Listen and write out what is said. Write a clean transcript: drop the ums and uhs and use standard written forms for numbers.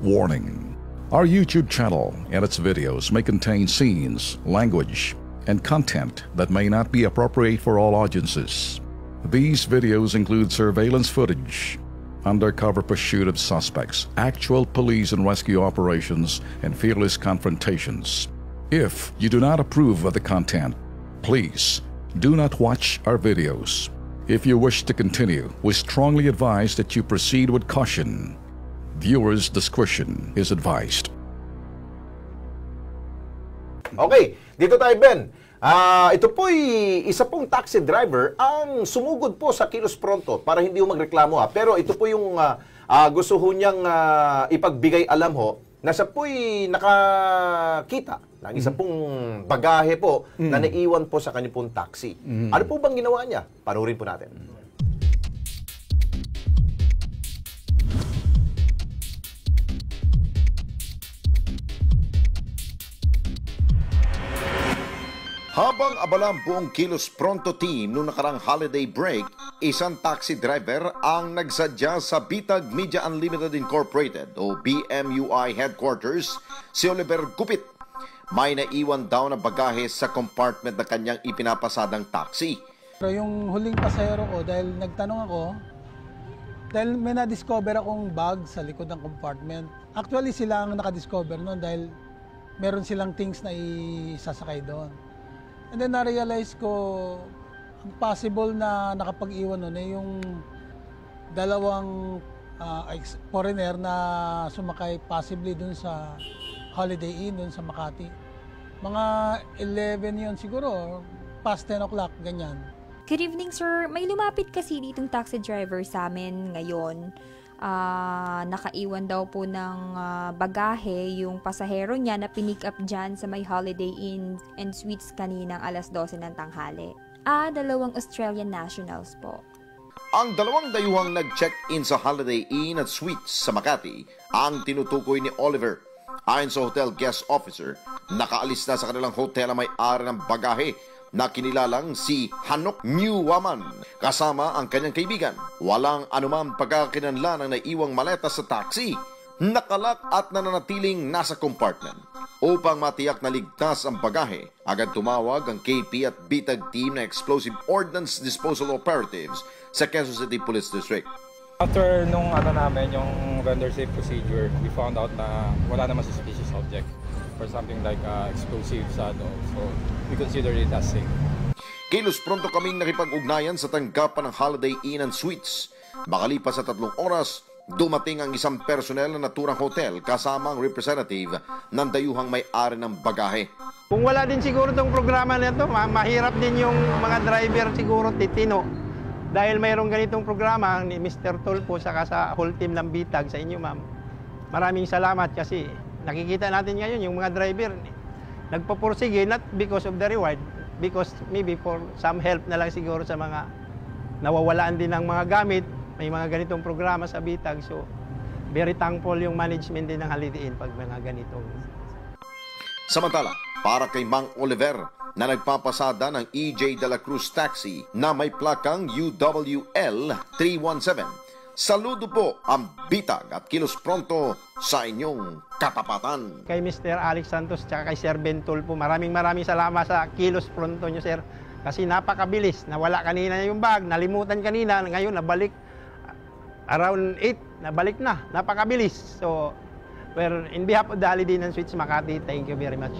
Warning: our YouTube channel and its videos may contain scenes, language, and content that may not be appropriate for all audiences. These videos include surveillance footage, undercover pursuit of suspects, actual police and rescue operations, and fearless confrontations. If you do not approve of the content, please do not watch our videos. If you wish to continue, we strongly advise that you proceed with caution. Viewers' discretion is advised. Okay, dito tayo, Ben. Ito po'y isa pong taxi driver ang sumugod po sa Kilos Pronto para hindi ho magreklamo ha. Pero ito po yung gusto ho niyang ipagbigay alam ho na siya po'y nakakita ng isa pong bagahe po na naiwan po sa kanyang pong taxi. Ano po bang ginawa niya? Panurin po natin. Habang abala ang buong Kilos Pronto team noong nakarang holiday break, isang taxi driver ang nagsadya sa Bitag Media Unlimited Incorporated o BMUI headquarters, si Oliver Gupit. May naiwan daw na bagahe sa compartment na kanyang ipinapasadang taxi. Pero yung huling pasahero ko, dahil nagtanong ako, dahil may na-discover akong bag sa likod ng compartment. Actually, sila ang nakadiscover noon dahil meron silang things na isasakay doon. And then na-realize ko, ang possible na nakapag-iwan nun ay yung dalawang foreigner na sumakay possibly dun sa Holiday Inn, dun sa Makati. Mga 11 yun siguro, past 10 o'clock, ganyan. Good evening, sir. May lumapit kasi ditong taxi driver sa amin ngayon. Nakaiwan daw po ng bagahe yung pasahero niya na pinick up dyan sa may Holiday Inn and Suites kaninang alas 12 ng tanghali. Dalawang Australian nationals po. Ang dalawang dayuhang nag-check-in sa Holiday Inn at Suites sa Makati ang tinutukoy ni Oliver. Ayon sa hotel guest officer, nakaalis na sa kanilang hotel ang may-ari ng bagahe na kinilalang si Hanok Newwaman kasama ang kanyang kaibigan. Walang anumang pagkakinanlan ang naiwang maleta sa taxi, nakalak at nananatiling nasa compartment. Upang matiyak na ligtas ang bagahe, agad tumawag ang KP at Bitag team na Explosive Ordnance Disposal Operatives sa Quezon City Police District. After nung namin, yung vendor safe procedure, we found out na wala naman suspicious object for something like explosive sa loob. So, we consider it as safe. Kilos Pronto kaming nakipag-ugnayan sa tanggapan ng Holiday Inn and Suites. Makalipas sa 3 oras, dumating ang isang personnel na naturang hotel kasama ang representative ng dayuhang may-ari ng bagahe. Kung wala din siguro itong programa na ito, mahirap din yung mga driver siguro titino. Dahil mayroong ganitong programa ni Mr. Tolpo saka sa whole team ng Bitag sa inyo, ma'am. Maraming salamat kasi nakikita natin ngayon yung mga driver nagpapursige not because of the reward, because maybe for some help na lang siguro sa mga nawawalaan din ng mga gamit. May mga ganitong programa sa Bitag. So, very thankful yung management din ng Holiday Inn pag mga ganitong. Samantala, para kay Mang Oliver na nagpapasada ng EJ de la Cruz taxi na may plakang UWL 317. Saludo po ang Bitag at Kilos Pronto sa inyong katapatan. Kay Mr. Alex Santos at kay Sir Ben Tulpo, maraming salamat sa Kilos Pronto nyo, sir. Kasi napakabilis. Nawala kanina yung bag, nalimutan kanina, ngayon nabalik around 8, nabalik na. Napakabilis. So, in behalf of the Holiday Inn and Suites Makati, thank you very much.